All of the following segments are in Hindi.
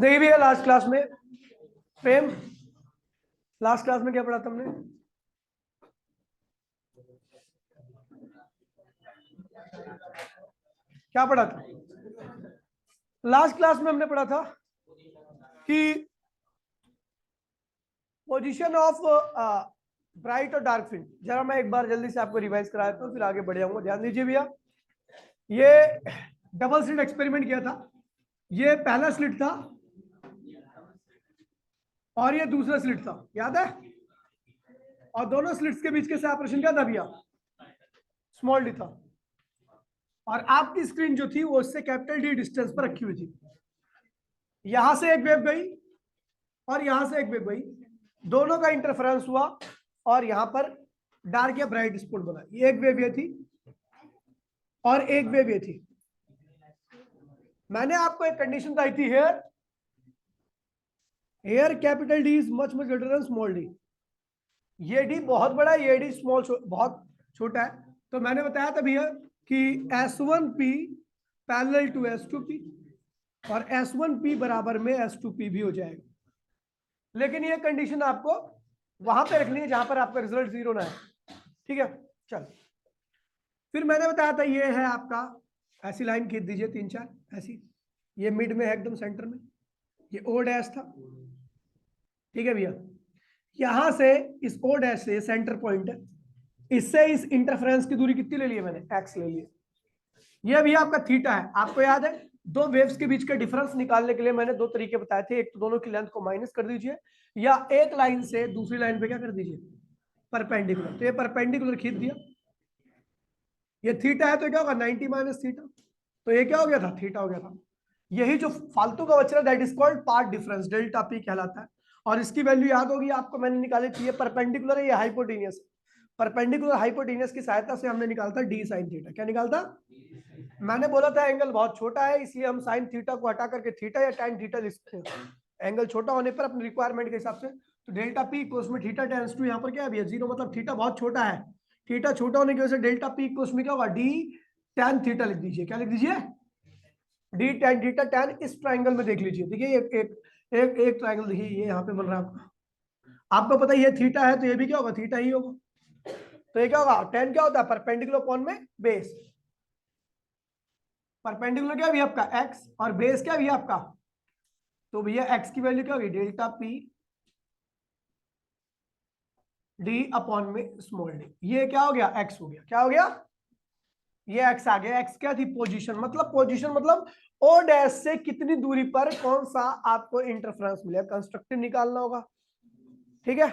नहीं भैया लास्ट क्लास में प्रेम, लास्ट क्लास में क्या पढ़ा था हमने? क्या पढ़ा था लास्ट क्लास में? हमने पढ़ा था कि पोजीशन ऑफ ब्राइट और डार्क फ्रिंज। जरा मैं एक बार जल्दी से आपको रिवाइज करा देता हूँ, फिर आगे बढ़ जाऊंगा। ध्यान दीजिए भैया, ये डबल स्लिट एक्सपेरिमेंट किया था। ये पहला स्लिट था और ये दूसरा स्लिट था, याद है? और दोनों स्लिट्स के बीच के सेपरेशन क्या था भैया? स्मॉल डी था। और आपकी स्क्रीन जो थी वो उससे कैपिटल डी डिस्टेंस पर रखी हुई थी। यहां से एक वेव गई और यहां से एक वेव गई, दोनों का इंटरफेरेंस हुआ और यहां पर डार्क या ब्राइट स्पॉट बना। एक वेव ये थी और एक वेव ये थी। मैंने आपको एक कंडीशन बताई थी, here capital D is much much greater than small D. ये डी बहुत बड़ा है, ये डी स्मॉल बहुत छोटा है। तो मैंने बताया था भैया कि S1P पैरेलल टू S2P और S1P बराबर में S2P भी हो जाएगा। लेकिन ये कंडीशन आपको वहां पे रखनी है जहां पर आपका रिजल्ट जीरो ना है। ठीक है, चल। फिर मैंने बताया था ये है आपका, ऐसी लाइन खींच दीजिए 3-4 ऐसी, ये मिड में है एकदम सेंटर में, ये ओ डैश था। ठीक है भैया, यहां से इस ओ डैश से सेंटर पॉइंट है, इससे इस इंटरफेरेंस की दूरी कितनी ले ली है मैंने? एक्स ले लिया। ये भी आपका थीटा है। आपको याद है दो वेव्स के बीच का डिफरेंस निकालने के लिए मैंने दो तरीके बताए थे। एक तो दोनों की लेंथ को माइनस कर दीजिए, या एक लाइन से दूसरी लाइन पे क्या कर दीजिए? परपेंडिकुलर। तो ये परपेंडिकुलर खींच दिया, ये थीटा है तो क्या होगा? 90 माइनस थीटा। तो ये क्या हो गया था? थीटा हो गया था। यही जो फालतू का बच रहा that is called path difference, delta P कहलाता है। और इसकी वैल्यू याद होगी आपको, मैंने निकाली थी। ये परपेंडिकुलर है, ये हाइपोटेनियस। परपेंडिकुलर हाइपोटेनियस की सहायता से हमने निकालता डी साइन थीटा। क्या निकालता? मैंने बोला था एंगल बहुत छोटा है, इसलिए हम साइन थीटा को हटा करके थीटा या tan थीटा लिखते हैं। एंगल छोटा होने पर अपनी रिक्वायरमेंट के हिसाब से, तो डेल्टा पी इक्वल्स में थीटा टेंड्स टू, यहाँ पर क्या है? जीरो, मतलब थीटा बहुत छोटा है। थीटा छोटा होने की वजह से डेल्टा पी इक्वल्स में क्या होगा? डी tan थीटा लिख दीजिए। क्या लिख दीजिए? D tan theta. tan इस ट्राइंगल में देख लीजिए, देखिए एक एक एक एक ट्राइंगल देखिए, ये यहाँ पे बन रहा है आपका। आपको पता है ये थीटा है तो ये भी क्या होगा? थीटा ही होगा। तो ये क्या होगा? tan क्या होता है? परपेंडिकुलर अपॉन में बेस। परपेंडिकुलर क्या भी आपका? x, और बेस क्या भी आपका? तो भैया x की वैल्यू क्या होगी? डेल्टा पी डी अपॉन में स्मॉल डी। ये क्या हो गया? x हो गया। क्या हो गया? ये x आ गया। x क्या थी? पोजीशन। मतलब पोजीशन मतलब o डैश से कितनी दूरी पर कौन सा आपको इंटरफेरेंस मिलेगा, कंस्ट्रक्टिव निकालना होगा। ठीक है,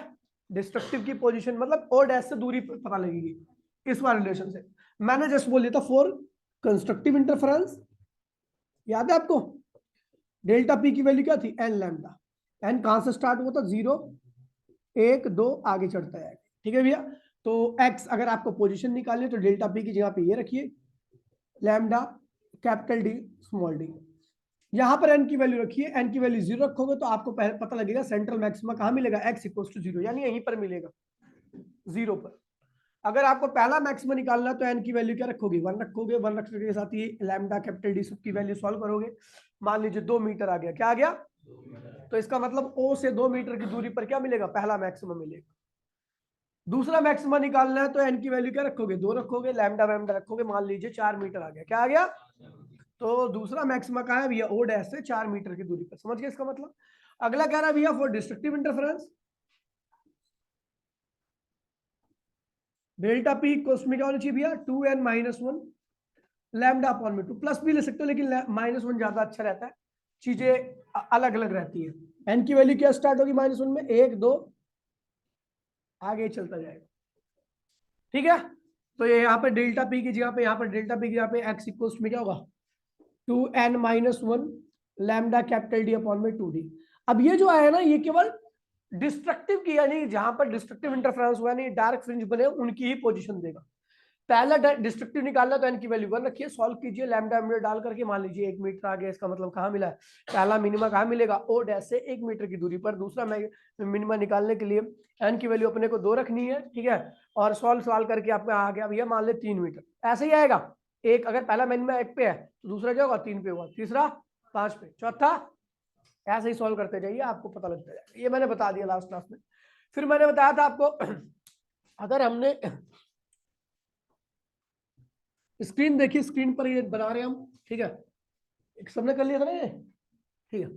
डिस्ट्रक्टिव की पोजीशन मतलब o डैश से दूरी पता लगेगी इस वाले रिलेशन से। मैंने जस्ट बोल दिया था फॉर कंस्ट्रक्टिव इंटरफेरेंस, याद है आपको? डेल्टा पी की वैल्यू क्या थी? N lambda. एन कहां से स्टार्ट हुआ था? 0 1 2 आगे चढ़ता है। ठीक है भैया, तो एक्स अगर आपको पोजीशन निकालनी है तो डेल्टा पी की जगह पे ये रखिए, lambda capital D small D. यहां पर एन की वैल्यू रखिए, एन की वैल्यू 0 रखोगे तो आपको पता लगेगा सेंट्रल मैक्सिमा कहां मिलेगा? एक्स इक्वल्स टू 0, यानी यहीं पर मिलेगा 0 पर। अगर आपको पहला मैक्सिमम निकालना तो एन की वैल्यू क्या रखोगे? 1 रखोगे। 1 रखने के साथ ही लैम्डा कैपिटल डी सब की वैल्यू सॉल्व करोगे। मान लीजिए 2 मीटर आ गया। क्या आ गया? तो इसका मतलब O से 2 मीटर की दूरी पर क्या मिलेगा? पहला मैक्सिमम मिलेगा। दूसरा मैक्सिमम निकालना है तो एन की वैल्यू क्या रखोगे? 2 रखोगे, लैम्डा वैम्डा रखोगे। मान लीजिए 4 मीटर आ गया। क्या आ गया? तो दूसरा मैक्सिमम कहां है भैया? O डैश से 4 मीटर की दूरी पर। समझ गए इसका मतलब? अगला कह रहा है भैया for destructive interference, delta P equals में क्या होना चाहिए भैया? 2n माइनस 1 लैम्डा अपॉन में 2। प्लस भी ले सकते हो लेकिन -1 ज्यादा अच्छा रहता है, चीजें अलग अलग रहती है। एन की वैल्यू क्या स्टार्ट होगी? -1 में 1 2 आगे चलता जाएगा। ठीक है, तो ये यहाँ पे डेल्टा पी की जगह पे, यहाँ पर डेल्टा पी की जगह पे एक्स इक्वल्स में क्या होगा? 2n minus 1 lambda capital D upon में 2d। अब ये जो आया ना, ये केवल डिस्ट्रक्टिव की, यानी जहां पर डिस्ट्रक्टिव इंटरफेरेंस हुआ यानी डार्क फ्रिंज बने उनकी ही पोजीशन देगा। पहला डिस्ट्रक्टिव निकालना तो एन की वैल्यू 1 रखिए, सॉल्व कीजिए, लैम्डा डाल करके मान लीजिए 1 मीटर आ गया। इसका मतलब कहां मिला? पहला मिनिमा कहां मिलेगा? ओ डैश से 1 मीटर की दूरी पर। दूसरा मिनिमा निकालने के लिए एन की वैल्यू अपने को 2 रखनी है। ठीक है, और सॉल्व करके आपका आ गया भैया मान ले 3 मीटर। ऐसे ही आएगा। एक अगर पहला मिनिमा 1 पे है तो दूसरा क्या होगा? 3 पे होगा, तीसरा 5 पे, चौथा ऐसे ही सॉल्व करते जाइए, आपको पता लगता जाएगा। ये मैंने बता दिया लास्ट क्लास में। फिर मैंने बताया था आपको अगर हमने स्क्रीन देखी, स्क्रीन पर ये बना रहे हैं हम, ठीक है, सबने कर लिया था ना ये, ठीक है।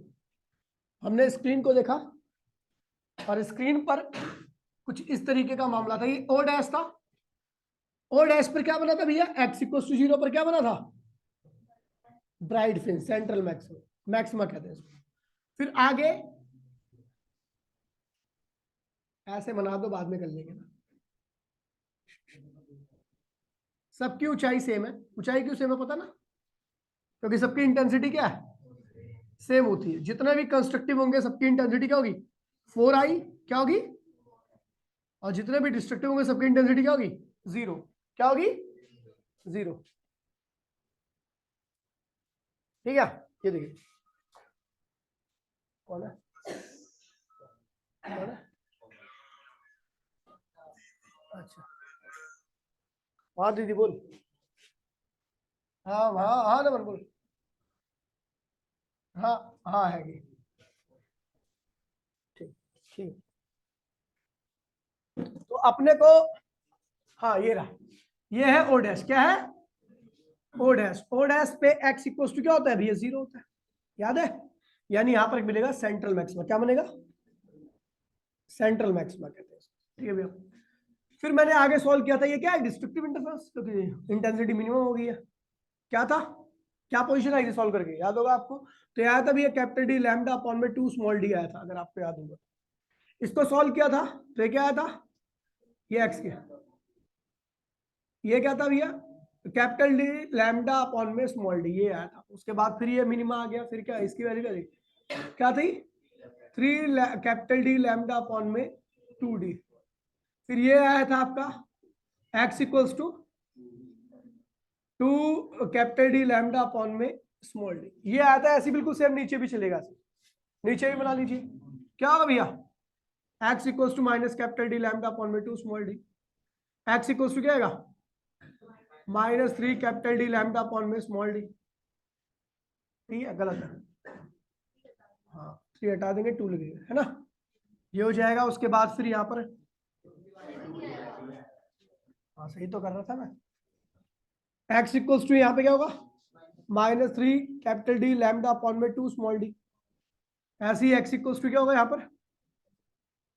हमने स्क्रीन को देखा और स्क्रीन पर कुछ इस तरीके का मामला था। ये ओ डैश था, ओ डैश पर क्या बना था भैया, एक्स इक्वल टू 0 पर क्या बना था, bright fringe, central maxima, maxima कहते हैं इसको। फिर आगे ऐसे बना दो, बाद में कर लेंगे ना। सबकी ऊंचाई सेम है, ऊंचाई क्यों सेम है पता ना, क्योंकि सबकी इंटेंसिटी क्या है, सेम होती है। जितने भी कंस्ट्रक्टिव होंगे सबकी इंटेंसिटी क्या होगी, 4i क्या होगी, और जितने भी डिस्ट्रक्टिव होंगे सबकी इंटेंसिटी क्या होगी, 0। क्या होगी, 0। ठीक है, ये देखिए कौन है, कौन है, अच्छा हाँ दीदी बोल, हाँ हाँ हाँ नमन बोल, हाँ हाँ है ये, ठीक ठीक। तो अपने को, हाँ ये रहा, ये है ओ डैश, क्या है, ओ डैश। ओ डैश पे एक्स इक्वल टू क्या होता है भैया, 0 होता है, याद है। यानी यहां पर मिलेगा सेंट्रल मैक्सिमा, क्या बनेगा, सेंट्रल मैक्सिमा कहते हैं, ठीक है भैया। फिर मैंने आगे सॉल्व किया था, ये क्या है, डिस्ट्रक्टिव इंटरफेरेंस, क्योंकि इंटेंसिटी मिनिमम हो गई है। क्या था, क्या पोजीशन आई थी सॉल्व करके, याद होगा आपको। तो आया था भैया कैपिटल डी लैम्डा अपॉन में 2 स्मॉल डी आया था, अगर आपको याद होगा। इसको सॉल्व किया था तो ये क्या आया था, ये एक्स के, ये क्या था भैया, कैपिटल डी लैम्डा अपॉन में स्मॉल डी, ये आया था। उसके बाद फिर ये मिनिमा आ गया, फिर क्या इसकी वैल्यू क्या थी, 3 कैपिटल डी लैम्डा अपॉन में 2d। फिर ये आया था आपका x equals to 2 capital D lambda upon में स्मॉल डी, ये आया था। ऐसे बिल्कुल सेम नीचे भी चलेगा, नीचे भी बना लीजिए। क्या होगा भैया, x equals to minus capital D lambda upon में 2 small D, x equals to क्या आएगा, -3 कैपिटल डी लैम्डा अपॉन में स्मॉल डी। ठीक है, गलत है, हाँ 3 हटा देंगे, 2 लगेगा, है ना। ये हो जाएगा। उसके बाद फिर यहाँ पर, हाँ सही तो कर रहा था मैं, एक्स इक्वल्स टू यहाँ पे क्या होगा, -3 कैपिटल डी लैम्डा अपॉन में 2 स्मॉल डी। ऐसे ही एक्स इक्वल्स टू क्या होगा, यहाँ पर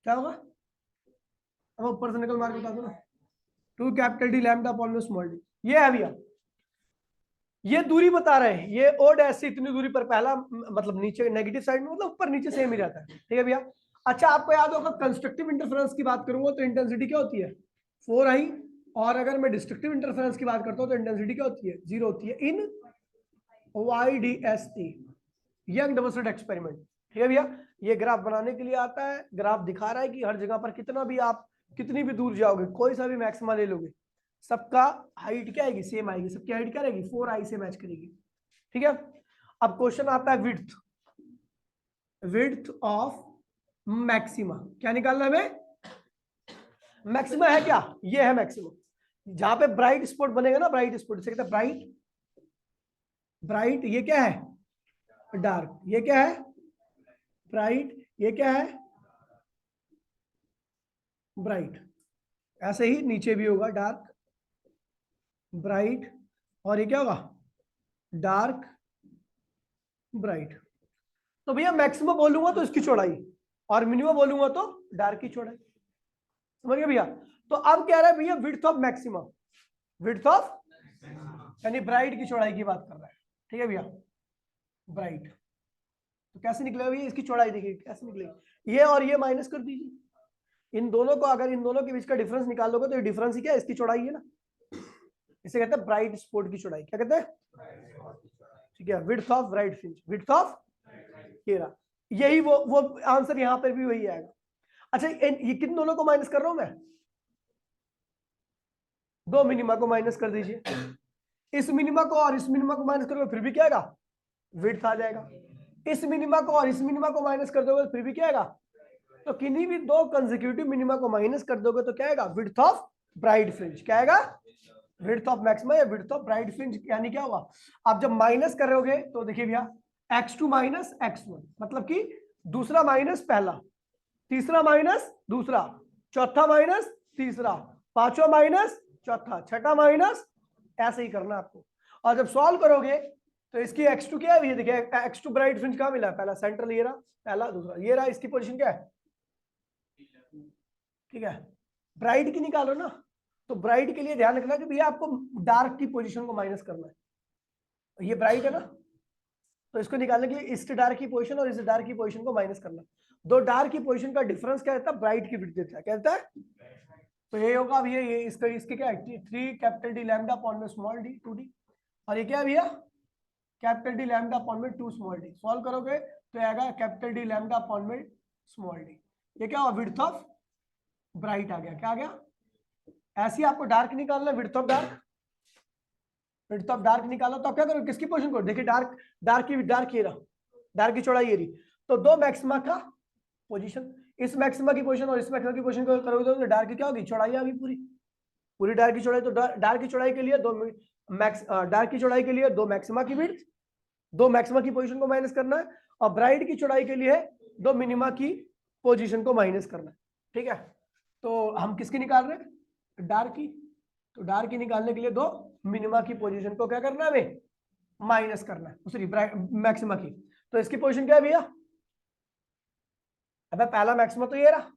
क्या होगा, अब ऊपर से निकल मार के बता दो ना, 2 कैपिटल डी लैम्डा अपॉन में स्मॉल डी। ये है भैया, ये दूरी बता रहे हैं, ये ओ डैश से इतनी दूरी पर, पहला मतलब नीचे नेगेटिव साइड में, मतलब ऊपर नीचे सेम ही रहता है, ठीक है भैया। अच्छा आपको याद होगा कंस्ट्रक्टिव इंटरफेरेंस की बात करूंगा तो इंटेंसिटी क्या होती है, 4i, और अगर मैं डिस्ट्रक्टिव इंटरफेरेंस की बात करता हूँ तो इंटेंसिटी क्या होती है, 0 होती है, इन YDST, young double slit experiment. ठीक है भैया, ये ग्राफ बनाने के लिए आता है, ग्राफ दिखा रहा है कि हर जगह पर कितना भी आप कितनी भी दूर जाओगे, कोई सा भी मैक्सिमा ले लोगे, सबका हाइट क्या आएगी, सेम आएगी, सबकी हाइट क्या रहेगी, 4i से मैच करेगी। ठीक है, अब क्वेश्चन आता है विड्थ, विड्थ ऑफ मैक्सिमा, क्या निकालना है हमें, मैक्सिमा है क्या, ये है मैक्सिमा, जहां पे ब्राइट स्पॉट बनेगा ना, ब्राइट स्पॉट से कहते हैं ब्राइट, ब्राइट ये क्या है, डार्क, ये क्या है ब्राइट, ये क्या है ब्राइट। ऐसे ही नीचे भी होगा डार्क, ब्राइट, और ये क्या होगा डार्क, ब्राइट। तो भैया मैक्सिमम बोलूंगा तो इसकी चौड़ाई, और मिनिमम बोलूंगा तो डार्क की चौड़ाई, समझ गए भैया। तो अब कह रहा है भैया width of maximum, width of यानी ब्राइट की चौड़ाई की बात कर रहा है। ठीक है भैया, ब्राइट तो कैसे निकलेगा भैया, इसकी चौड़ाई देखिए कैसे निकलेगी, ये और ये माइनस कर दीजिए, इन दोनों को, अगर इन दोनों के बीच का डिफरेंस निकाल लोगे तो ये डिफरेंस ही क्या है, इसकी चौड़ाई है ना, इसे कहते हैं ब्राइट स्पॉट की चौड़ाई, क्या कहते हैं, ठीक है, width of bright fringe, width of, ये रहा, यही वो आंसर यहाँ पर भी वही आएगा। अच्छा ये किन दोनों को माइनस कर रहा हूं मैं, दो मिनिमा को माइनस कर दीजिए, इस मिनिमा को और इस मिनिमा को माइनस करोगे फिर भी क्या आएगा, विड्थ आ जाएगा, इस मिनिमा को और इस मिनिमा को माइनस कर दोगे फिर भी क्या आएगा, तो किन्हीं भी दो कंसेक्यूटिव मिनिमा को माइनस कर दोगे तो क्या आएगा, विड्थ ऑफ ब्राइट फ्रिंज, क्या आएगा, विड्थ ऑफ मैक्सिमा या विड्थ ऑफ ब्राइट फ्रिंज, यानी क्या होगा, आप जब माइनस करोगे तो देखिए भैया x2 माइनस x1, मतलब कि दूसरा माइनस पहला, तीसरा माइनस दूसरा, चौथा माइनस तीसरा, पांचवा माइनस चौथा, छठा माइनस, ऐसे ही करना आपको। और जब सॉल्व करोगे तो इसकी x2 क्या है, ये देखिए x2 ब्राइट फ्रिंज कहां मिला, पहला सेंट्रल ये रहा, पहला दूसरा ये रहा, इसकी पोजीशन क्या है, ठीक है। ब्राइट की निकालो ना, तो ब्राइट के लिए ध्यान रखना कि भैया आपको डार्क की पोजीशन को माइनस करना है। ये ब्राइट है ना, तो इसको निकालने के लिए इस डार्क की पोजीशन और इस डार्क की पोजीशन को माइनस करना। दो डार्क की पोजीशन का डिफरेंस क्या रहता है, ब्राइट की विड्थ देता है, क्या रहता है। तो ये होगा भैया, ये इसका इसके क्या है, 3 कैपिटल डी लैम्डा अपॉन में स्मॉल डी 2d, और ये क्या है भैया, कैपिटल डी लैम्डा अपॉन में 2 स्मॉल डी। सॉल्व करोगे तो आएगा कैपिटल डी लैम्डा अपॉन में स्मॉल डी। ये क्या हुआ, विड्थ ऑफ ब्राइट आ गया, क्या आ गया। ऐसे ही आपको डार्क निकालना है, width of dark, width of dark निकालो तो आप क्या करोगे, किसकी पोजीशन को देखिए, डार्क डार्क ये रहा, डार्क की चौड़ाई ये रही, तो दो मैक्सिमा का पोजीशन, इस मैक्सिमा की पोजीशन और इस मैक्सिमा की पोजीशन को करोगे तो डार्क की क्या होगी, चौड़ाई आ गई पूरी, पूरी डार्क की चौड़ाई। तो डार्क की चौड़ाई के लिए डार्क की चौड़ाई के लिए दो मैक्सिमा की विड्थ, दो मैक्सिमा की पोजीशन को माइनस करना है, और ब्राइट की चौड़ाई के लिए दो मिनिमा की पोजीशन को माइनस करना है, ठीक है। तो हम किसकी निकाल रहे हैं, डार्क की, तो डार्क की निकालने के लिए दो मिनिमा की पोजीशन को क्या करना है हमें, माइनस करना है, सॉरी मैक्सिमा की। तो इसकी पोजीशन क्या है भैया, अब पहला मैक्सिमा तो ये रहा,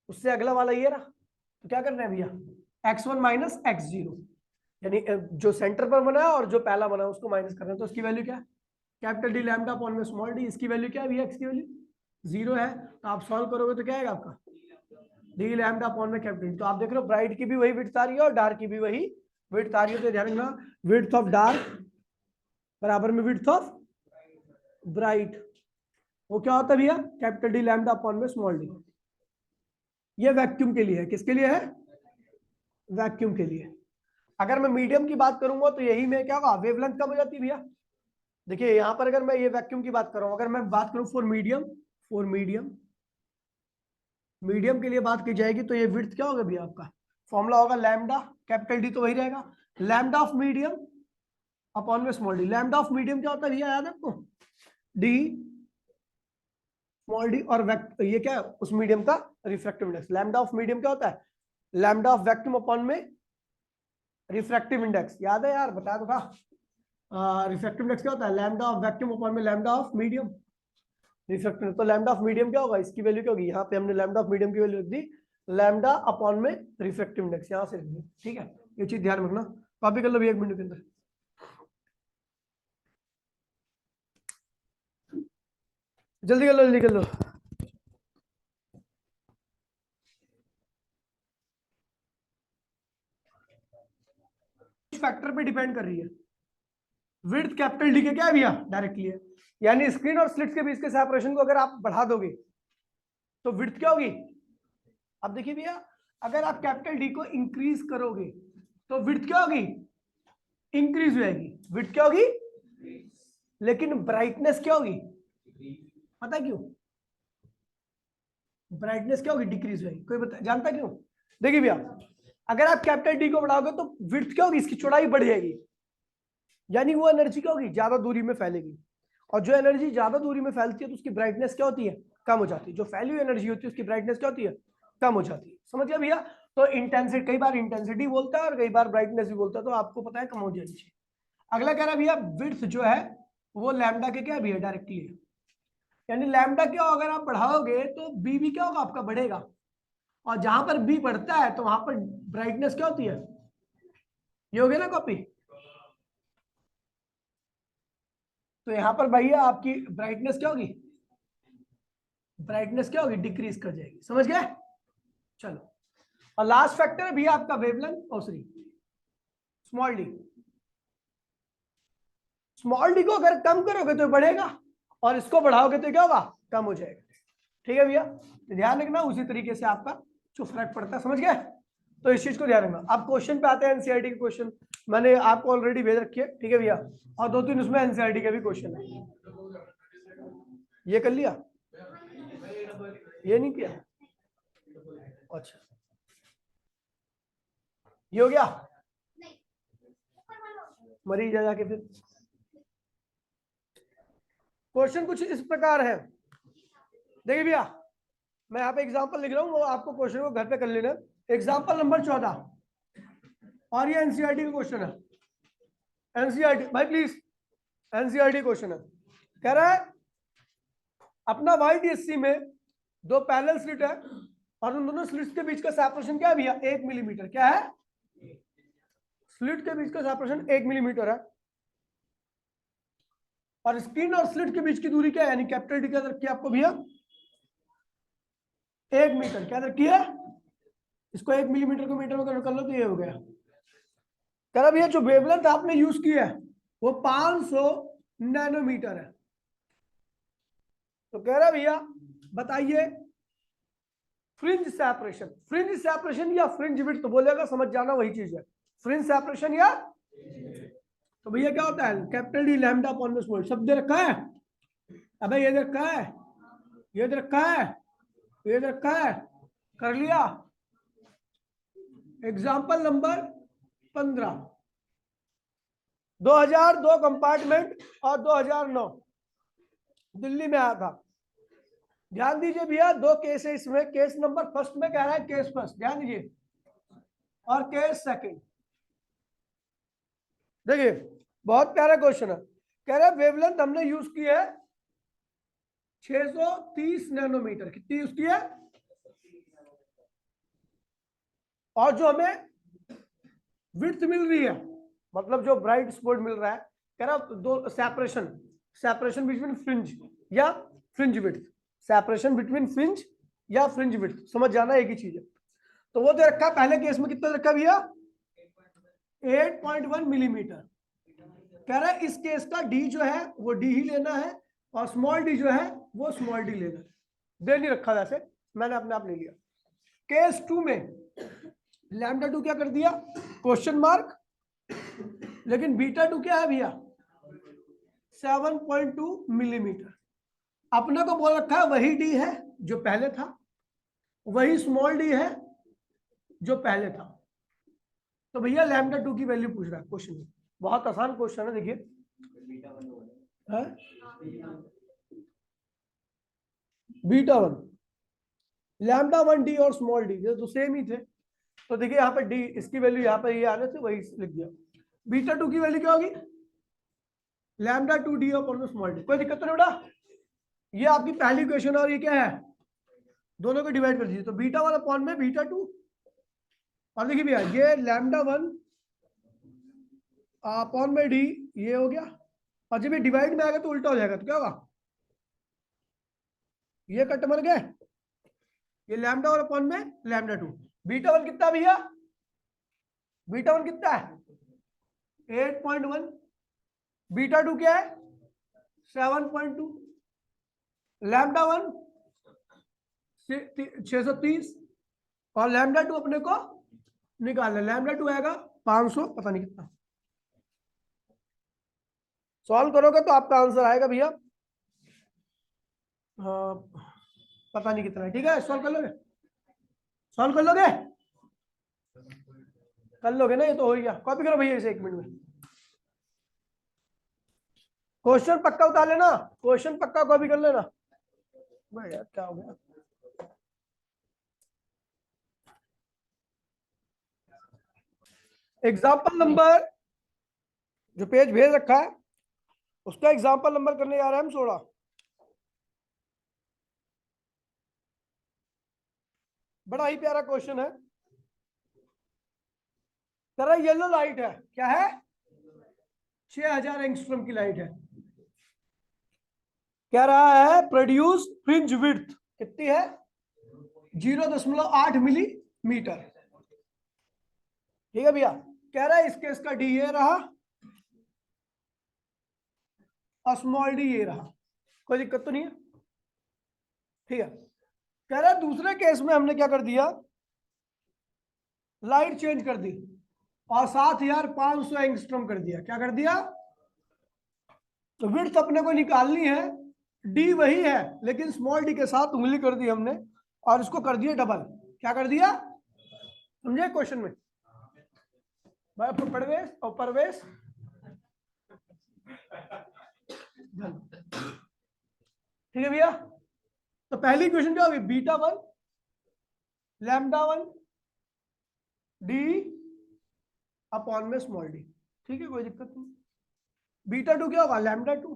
उससे अगला वाला ये रहा, तो क्या करना है भैया, x1 माइनस x0, यानी जो सेंटर पर बना है और जो पहला बना है उसको माइनस करना है। तो इसकी वैल्यू क्या है, कैपिटल डी लैम्डा अपॉन में स्मॉल डी, इसकी वैल्यू क्या है भैया, x की वैल्यू 0 है, तो आप सॉल्व करोगे तो क्या आएगा आपका, डी लैम्डा अपॉन में कैपिटल। तो आप देख रहे हो ब्राइट की भी वही विड्थ आ रही है और डार्क की भी वही विड्थ आ रही है, तो ध्यान रखना विड्थ ऑफ डार्क बराबर में विड्थ ऑफ ब्राइट, वो क्या होता है भैया, कैपिटल डी लैम्डा अपॉन में स्मॉल डी। ये वैक्यूम के लिए है, किसके लिए है, वैक्यूम के लिए। अगर मैं मीडियम की बात करूंगा तो यही में क्या होगा, वेवलेंथ कम हो जाती है भैया। देखिए यहां पर अगर मैं ये वैक्यूम की बात कर रहा हूं, अगर मैं बात करूं for medium, for medium, medium के लिए बात की जाएगी तो ये विड्थ क्या होगा भैया, आपका फॉर्मूला होगा लैम्डा, कैपिटल डी तो वही रहेगा, लैम्डा ऑफ मीडियम अपॉन में small D. Lambda of medium क्या होता है भैया, याद है आपको, डी स्मॉल डी, और ये क्या है उस मीडियम का refractive index. Lambda of medium क्या होता है, लैम्डा ऑफ वैक्यूम अपॉन में रिफ्रैक्टिव इंडेक्स, याद है यार, बताया तो था। रिफ्रैक्टिव इंडेक्स क्या होता है, लैम्डा ऑफ वैक्यूम अपॉन में लैम्डा ऑफ मीडियम रिफ्रैक्टिव। तो लैम्डा ऑफ मीडियम क्या होगा, इसकी वैल्यू क्या होगी, यहाँ पे हमने लैम्डा ऑफ मीडियम की वैल्यू रख दी, लैम्डा अपॉन में रिफ्रैक्टिव इंडेक्स, यहाँ से रख दी, ठीक है। ये चीज ध्यान रखना, कॉपी कर लो भी 1 मिनट के अंदर। जल्दी कर लो, जल्दी कर लो। फैक्टर पे डिपेंड कर रही है, विड्थ कैपिटल डी के क्या है भैया, डायरेक्टली है, यानी स्क्रीन और स्लिट्स के बीच के सेपरेशन को अगर आप बढ़ा दोगे तो विड्थ क्या होगी। अब देखिए भैया, अगर आप कैपिटल डी को इंक्रीज करोगे तो विड्थ क्या होगी, इंक्रीज हो जाएगी, विड्थ क्या होगी, लेकिन ब्राइटनेस क्या होगी, पता है क्यों, ब्राइटनेस क्या होगी, डिक्रीज होगी, कोई जानता क्यों। देखिए भैया, अगर आप कैपिटल डी को बढ़ाओगे तो विड्थ क्या होगी, इसकी चौड़ाई बढ़ जाएगी, यानी वो एनर्जी क्या होगी, ज्यादा दूरी में फैलेगी, और जो एनर्जी ज्यादा दूरी में फैलती है तो उसकी ब्राइटनेस क्या होती है, कम हो जाती है। जो फैली हुई एनर्जी होती है उसकी ब्राइटनेस क्या होती है, कम हो जाती है, समझ गया भैया। तो इंटेंसिटी, कई बार इंटेंसिटी बोलता है और कई बार ब्राइटनेस भी बोलता है, तो आपको पता है कम हो जानी चाहिए। अगला कह रहा है भैया, विड्थ जो है वो लैम्डा के क्या है भैया, डायरेक्टली है, यानी लैम्डा क्या होगा, अगर आप बढ़ाओगे तो बी भी क्या होगा आपका, बढ़ेगा, और जहां पर बी बढ़ता है तो वहां पर ब्राइटनेस क्या होती है, ये हो गया ना कॉपी। तो यहां पर भैया आपकी ब्राइटनेस क्या होगी, ब्राइटनेस क्या होगी, डिक्रीज कर जाएगी, समझ गए। चलो, और लास्ट फैक्टर है भैया आपका wavelength, sorry small D. Small D को अगर कम करोगे तो बढ़ेगा, और इसको बढ़ाओगे तो क्या होगा, कम हो जाएगा, ठीक है भैया। तो ध्यान रखना, उसी तरीके से आपका जो फर्क पड़ता है, समझ गए। तो इस चीज को ध्यान रखना। अब क्वेश्चन पे आते हैं, एनसीईआरटी के क्वेश्चन मैंने आपको ऑलरेडी भेज रखी है, ठीक है भैया, और 2-3 उसमें एनसीईआरटी के भी क्वेश्चन है। ये कर लिया, ये नहीं किया, अच्छा ये हो गया, मरीज जा जाके फिर क्वेश्चन कुछ इस प्रकार है, देखिए भैया मैं यहाँ पे एग्जांपल लिख रहा हूँ, वो आपको क्वेश्चन को घर पे कर लेना। एग्जांपल नंबर 14, और ये एनसीईआरटी का क्वेश्चन है। एनसीईआरटी भाई प्लीज, एनसीईआरटी क्वेश्चन है। कह रहा है अपना YDSC में दो पैरेलल स्लिट है और उन दोनों स्लिट्स के बीच का सेपरेशन क्या है भैया, 1 मिलीमीटर। क्या है? स्लिट के बीच का सेपरेशन 1 मिलीमीटर है। और स्क्रीन और स्लिट के बीच की दूरी क्या है, यानी कैपिटल डी क्या रखी है आपको भैया, 1 मीटर। क्या रखी है? इसको 1 मिलीमीटर को मीटर में कन्वर्ट कर लो तो ये हो गया। कह रहा भैया जो वेवलेंथ आपने यूज की है वो 500 नैनोमीटर है। तो कह रहा भैया बताइए फ्रिंज सेपरेशन, फ्रिंज सेपरेशन या फ्रिंज विड्थ तो बोलेगा, समझ जाना वही चीज है, फ्रिंज सेपरेशन या। तो भैया क्या होता है, कैपिटल डी लैम्डा अपॉन में स्मॉल, सब दे रखा है। अबे ये दे रखा है, ये दे रखा है, ये दे रखा है, कर लिया। एग्जाम्पल नंबर 15, 2002 कंपार्टमेंट और 2009 दिल्ली में आया था। ध्यान दीजिए भैया, दो केस है इसमें। केस नंबर फर्स्ट में कह रहा है केस फर्स्ट, ध्यान दीजिए, और केस सेकंड। देखिए बहुत प्यारा क्वेश्चन है। कह रहा है वेवलेंथ हमने यूज की है 630 नैनोमीटर। कितनी यूज की है? और जो हमें विड्थ मिल रही है, मतलब जो ब्राइट स्पॉट मिल रहा है, कह रहा दो सेपरेशन, सेपरेशन बिटवीन फ्रिंज या fringe width, separation between fringe या फ्रिंज विड्थ, समझ जाना एक ही चीज है। तो वो दे रखा है, पहले केस में कितना रखा भैया, 8.1 मिलीमीटर। कह रहा है इस केस का डी जो है वो डी ही लेना है और स्मॉल डी जो है वो स्मॉल डी लेना है। दे नहीं रखा वैसे, मैंने अपने आप ले लिया। केस 2 में लैम्डा 2 क्या कर दिया, क्वेश्चन मार्क, लेकिन बीटा 2 क्या है भैया, 7.2 मिलीमीटर। अपने को बोल रखा है वही डी है जो पहले था, वही स्मॉल डी है जो पहले था। तो भैया लैम्डा 2 की वैल्यू पूछ रहा है क्वेश्चन में। बहुत आसान क्वेश्चन है, देखिए बीटा 1, लैम्डा 1 डी और स्मॉल डी तो सेम ही थे। तो देखिए यहाँ पे डी, इसकी वैल्यू यहाँ पे ये आने से वही लिख दिया। बीटा 2 की वैल्यू क्या होगी, lambda 2 D upon small D. कोई दिक्कत तो नहीं बेटा, ये आपकी पहली क्वेश्चन है और ये क्या है, दोनों को डिवाइड कर दीजिए। तो बीटा 1 अपॉन में बीटा 2, और देखिए भैया ये लैम्डा 1 अपॉन में डी, ये हो गया। और जब ये डिवाइड में आएगा तो उल्टा हो जाएगा, तो क्या होगा, ये कट मर गए, ये लैम्डा 1 अपॉन में लैम्डा 2। बीटा 1 कितना भैया, बीटा 1 कितना है 8.1, बीटा 2 क्या है 7.2, लैम्डा 1 630 और लैम्डा 2 अपने को निकालना। लैम्डा 2 आएगा 500 पता नहीं कितना। सॉल्व करोगे तो आपका आंसर आएगा भैया, हाँ पता नहीं कितना है। ठीक है, सॉल्व कर लोगे, सॉल्व कर लोगे, कर लोगे ना, ये तो हो गया। कॉपी करो भैया इसे 1 मिनट में। क्वेश्चन पक्का उतार लेना, क्वेश्चन पक्का कॉपी कर लेना। भाई यार क्या हो गया, एग्जाम्पल नंबर जो पेज भेज रखा है उसका एग्जाम्पल नंबर करने जा रहे हैं हम 16। बड़ा ही प्यारा क्वेश्चन है। तरह येलो लाइट है, क्या है 6000 एंगस्ट्रॉम की लाइट है। क्या रहा है प्रोड्यूस फ्रिंज विड्थ कितनी है 0.8 मिलीमीटर। ठीक है भैया, कह रहा है इस केस का डी ये रहा और स्मॉल डी ये रहा, कोई दिक्कत तो नहीं है। ठीक है, कह रहा है दूसरे केस में हमने क्या कर दिया, लाइट चेंज कर दी और 7500 एंगस्ट्रॉम कर दिया। क्या कर दिया, तो विड्थ अपने को निकालनी है, डी वही है लेकिन स्मॉल डी के साथ उंगली कर दी हमने और इसको कर दिया डबल। क्या कर दिया, समझे क्वेश्चन में भाई, परवेश और परवेश ठीक है भैया। तो पहली इक्वेशन क्या होगी, बीटा 1 लैम्डा 1 डी अपॉन में स्मॉल डी। ठीक है, कोई दिक्कत नहीं। बीटा 2 क्या होगा, लैम्डा 2,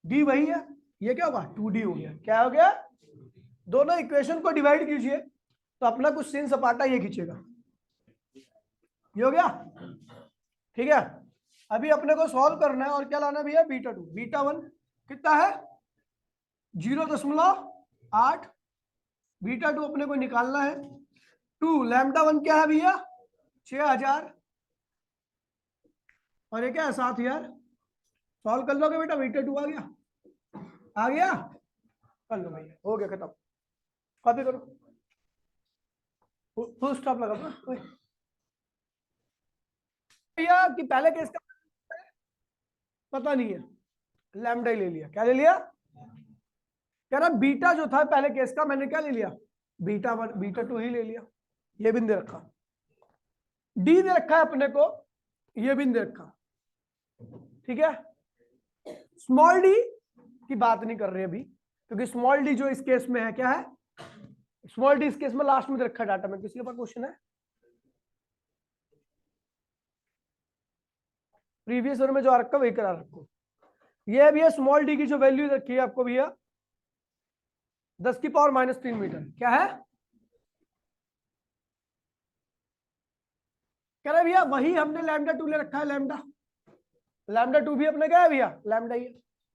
डी वही है, ये क्या होगा 2D हो गया। क्या हो गया, दोनों इक्वेशन को डिवाइड कीजिए तो अपना कुछ सीन सपाटा ये खींचेगा, ये हो गया। ठीक है, अभी अपने को सॉल्व करना है और क्या लाना भैया, बीटा 2। बीटा 1 कितना है 0.8, बीटा 2 अपने को निकालना है 2, लैम्डा 1 क्या है भैया 6000 और ये क्या है 7000। सॉल्व कर लोगे बेटा, बीटा 2 आ गया, आ गया, कर लो भैया, हो गया खत्म। कॉपी करो, फुल स्टॉप लगा दो भैया। कि पहले केस का पता नहीं है, लैम्डा ही ले लिया। क्या ले लिया, कह रहा बीटा जो था पहले केस का, मैंने क्या ले लिया बीटा 1 बीटा 2 ही ले लिया। ये भी दे रखा, डी दे रखा है अपने को, ये भी दे रखा। ठीक है, स्मॉल डी की बात नहीं कर रहे अभी, क्योंकि स्मॉल डी जो इस केस में है क्या है, स्मॉल डी इस केस में लास्ट में दे रखा है डाटा में। किसी के पास क्वेश्चन है, प्रीवियस ईयर में जो आ रखा वही करा रखो। ये भी है स्मॉल डी की जो वैल्यू रखी है आपको भैया 10⁻³ मीटर। क्या है, कह रहे भैया वही हमने लैम्डा 2 ले रखा है, लैम्डा 2 भी अपने क्या है भैया लैम्डा ही है,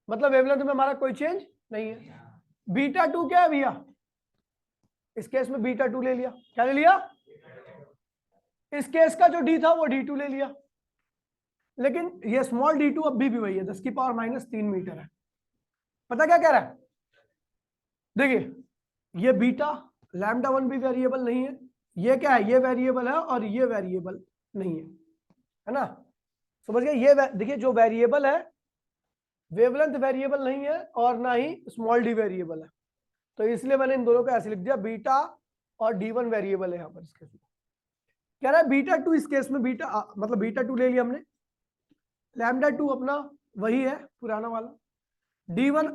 मतलब वेवलेंथ में हमारा कोई चेंज नहीं है। बीटा 2 क्या है भैया, इस केस में बीटा 2 ले लिया। क्या ले लिया, इस केस का जो डी था वो D2 ले लिया, लेकिन ये स्मॉल D2 अब भी वही है 10⁻³ मीटर है। पता क्या कह रहा है, देखिए ये बीटा लैम्डा 1 भी वेरिएबल नहीं है, ये क्या है ये वेरिएबल है और ये वेरिएबल नहीं है ना, समझ गए। ये देखिए जो वेरिएबल है वेवलेंथ वेरिएबल नहीं है और ना ही स्मॉल डी वेरिएबल है, तो इसलिए मैंने इन दोनों को ऐसे लिख दिया, बीटा और D1 वेरिएबल है यहाँ पर। इस केस में कह रहा है बीटा 2, इस केस में बीटा मतलब बीटा 2 ले लिया हमने, लैम्डा 2 अपना वही है पुराना वाला, D1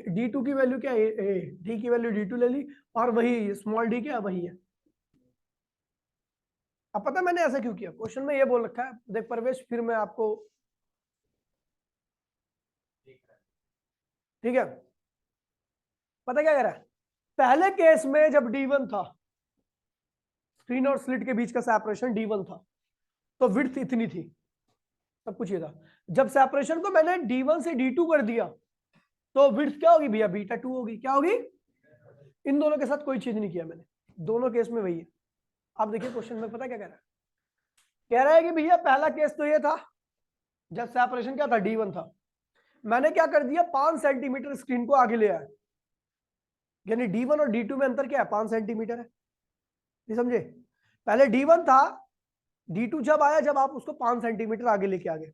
D2 की वैल्यू क्या है डी की वैल्यू D2 ले ली, और वही स्मॉल डी क्या वही है। अब पता मैंने ऐसा क्यों किया, क्वेश्चन में ये बोल रखा है, देख परवेश फिर मैं आपको, ठीक है, पता क्या कह रहा है, पहले केस में जब D1 था, स्क्रीन और स्लिट के बीच का सेपरेशन D1 था, तो विड्थ इतनी थी, सब कुछ ये था। जब सेपरेशन को मैंने D1 से D2 कर दिया तो विड्थ क्या होगी भैया बीटा 2 होगी। क्या होगी, इन दोनों के साथ कोई चीज नहीं किया मैंने, दोनों केस में वही है। आप देखिए क्वेश्चन में पता क्या कह रहा है, कह रहा है कि भैया पहला केस तो ये था जब सेपरेशन क्या था D1 था, मैंने क्या कर दिया 5 सेंटीमीटर स्क्रीन को आगे ले आया, यानी D1 और D2 में अंतर क्या है 5 सेंटीमीटर है, नहीं समझे। पहले D1 था, D2 जब आया जब आप उसको 5 सेंटीमीटर आगे लेके आ गए,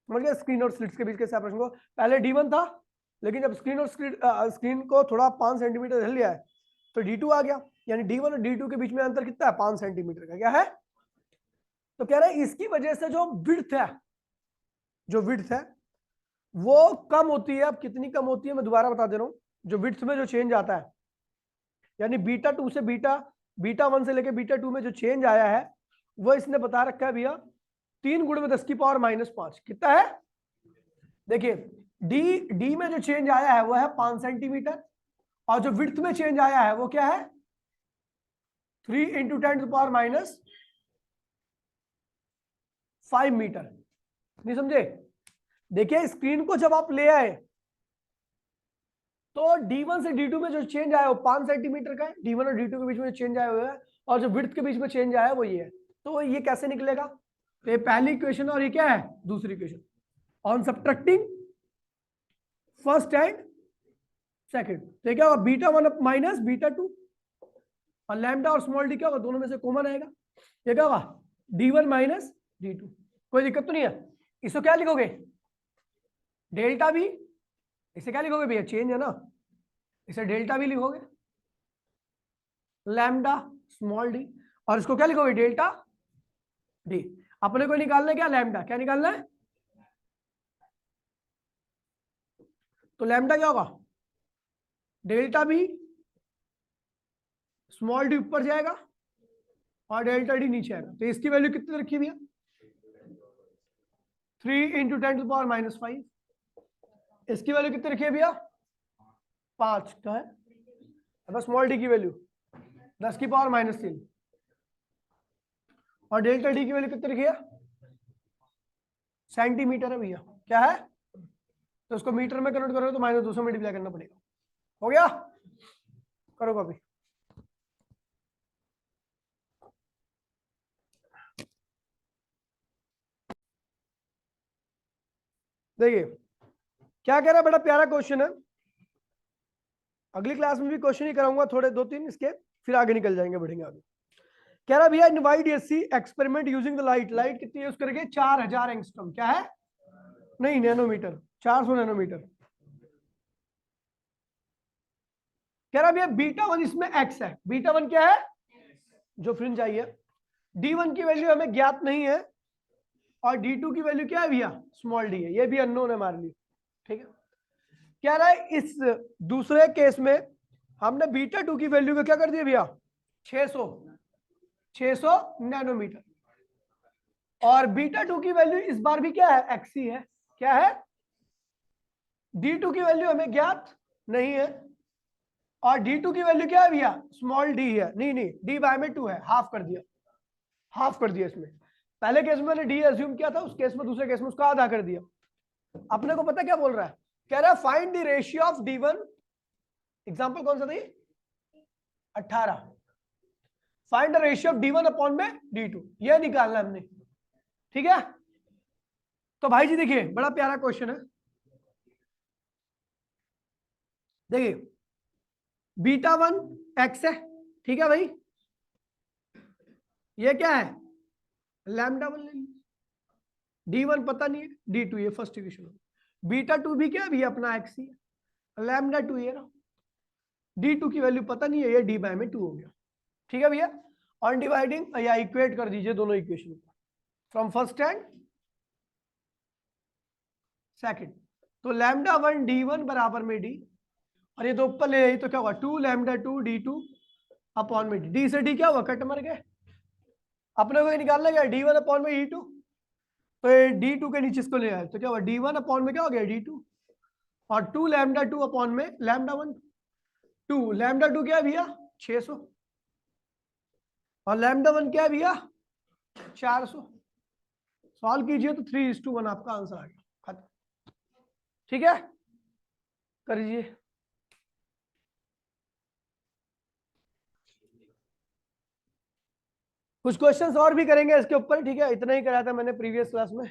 समझ गए। स्क्रीन और स्लिट्स के बीच के सेपरेशन को, पहले D1 था, लेकिन जब स्क्रीन और स्क्रीन को थोड़ा 5 सेंटीमीटर हिल लिया है तो D2 आ गया, यानी D1 और D2 के बीच में अंतर कितना है 5 सेंटीमीटर का। क्या है, तो कह रहे हैं इसकी वजह से जो विड्थ है, जो विड्थ है वो कम होती है। अब कितनी कम होती है मैं दोबारा बता दे रहा हूं, जो विड्थ में जो चेंज आता है, यानी बीटा 2 से बीटा 1 से लेके बीटा 2 में जो चेंज आया है वो इसने बता रखा है भैया 3 गुणे में 10⁻⁻5। कितना है, देखिए डी में जो चेंज आया है वो है 5 सेंटीमीटर, और जो विड्थ में चेंज आया है वो क्या है 3 × 10⁻5 मीटर। नहीं समझे, देखिए स्क्रीन को जब आप ले आए तो D1 से D2 में जो चेंज आया वो 5 सेंटीमीटर का है, D1 और D2 के बीच में चेंज आया हुआ है, और जो विड्थ के बीच में चेंज आया है वो ये है। तो ये कैसे निकलेगा, तो ये पहली इक्वेशन और ये क्या है दूसरी equation, on subtracting first and second, तो क्या होगा बीटा 1 माइनस बीटा 2, और लैम्डा और स्मॉल डी क्या होगा दोनों में से कॉमन आएगा, ये क्या होगा D1 माइनस D2। कोई दिक्कत तो नहीं है, इसको क्या लिखोगे डेल्टा भी, इसे क्या लिखोगे भैया चेंज है ना, इसे डेल्टा भी लिखोगे, लैम्डा स्मॉल डी, और इसको क्या लिखोगे डेल्टा डी। अपने को निकालना है क्या लैम्डा, क्या निकालना है, तो लैम्डा क्या होगा, डेल्टा बी स्मॉल डी ऊपर जाएगा और डेल्टा डी नीचे आएगा। तो इसकी वैल्यू कितनी रखी भैया, 3 इंटू 10⁻⁵। इसकी वैल्यू कितनी रखी है भैया, 5 का है। अब स्मॉल डी की वैल्यू 10⁻³ और डेल्टा डी की वैल्यू कितनी रखी है, सेंटीमीटर है भैया, क्या है, तो उसको मीटर में कन्वर्ट करोगे तो -200 मल्टीप्लाई करना पड़ेगा। हो गया, करो कॉपी। देखिए क्या कह रहा है, बड़ा प्यारा क्वेश्चन है। अगली क्लास में भी क्वेश्चन ही कराऊंगा थोड़े 2-3 इसके, फिर आगे निकल जाएंगे, बढ़ेंगे आगे। कह रहा भैया invite AC experiment using the light, light कितनी यूज करेंगे, 4000 एंगस्ट्रॉम, क्या है, नहीं नैनोमीटर, 400 नैनोमीटर। कह रहा भैया β1 इसमें x है, β1 क्या है, जो फ्रिंज आई है। d1 की वैल्यू हमें ज्ञात नहीं है और d2 की वैल्यू क्या है भैया, स्मॉल डी है, ये भी अननोन है हमारे लिए, ठीक है। क्या रहा है, इस दूसरे केस में हमने β2 की वैल्यू को क्या कर दिया भैया, 600 नैनोमीटर, और β2 की वैल्यू इस बार भी क्या है, x ही है, क्या है, d2 की वैल्यू हमें ज्ञात नहीं है और d2 की वैल्यू क्या है भैया, स्मॉल डी है, नहीं d/2 है, हाफ कर दिया इसमें। पहले केस में मैंने डी एज्यूम किया था, उस केस में दूसरे केस में उसका आधा कर दिया। अपने को पता क्या बोल रहा है, कह रहा है find the ratio of d1, example कौन सा था ये, 18, find the ratio of d1 upon में d2, ये निकालना हमने, ठीक है। तो भाई जी देखिए बड़ा प्यारा क्वेश्चन है, देखिए β1 x है, ठीक है भाई, ये क्या है, λ1 ले लीजिए, d1 पता नहीं है, d2 ये फर्स्ट इक्वेशन हो, β2 भी क्या है भैया अपना x ही है, λ2 ये ना, d2 की वैल्यू पता नहीं है, ये d/2 हो गया, ठीक है भैया। ऑन डिवाइडिंग या इक्वेट कर दीजिए दोनों इक्वेशन को फ्रॉम फर्स्ट एंड सेकंड, तो λ1 d1 बराबर में d, और ये दो ऊपर ले आई तो क्या होगा, 2λ2 d2 अपॉन में d से d क्या हुआ, कट मर गए, अपने को निकालना क्या, d1 अपॉन में d2, तो ये d2 के नीचे इसको ले आए तो क्या हुआ, d1 अपॉन में क्या हो गया d2, और 2λ2 अपॉन में λ1, 2λ2 क्या है भैया 600 और λ1 क्या है भैया 400, सॉल्व कीजिए तो 3:1 आपका आंसर आ गया, खत्म, ठीक है, करिए। कुछ क्वेश्चंस और भी करेंगे इसके ऊपर, ठीक है, इतना ही कराया था मैंने प्रीवियस क्लास में।